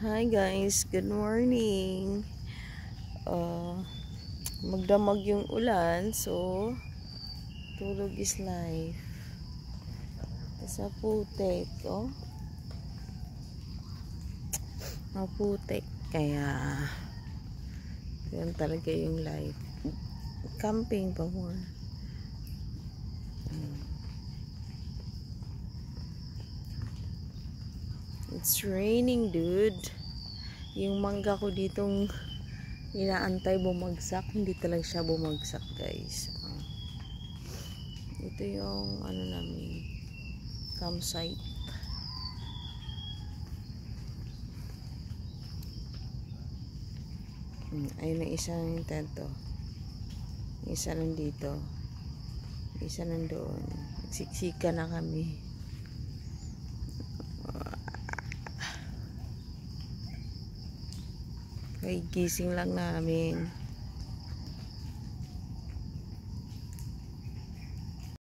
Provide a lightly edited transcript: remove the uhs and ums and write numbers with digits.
Hi guys, good morning. Magdamag yung ulan, so tulog is life. Sa putek, oh. Maputek, kaya yan talaga yung life. Camping pa more. It's raining, dude. Yung mangga ko ditong inaantay bumagsak, hindi talaga siya bumagsak, guys. Ito yung ano namin, campsite. Ayun na isang tento. Isa nandito. Isa nandoon. Nagsiksika na kami. Ay, gising lang namin.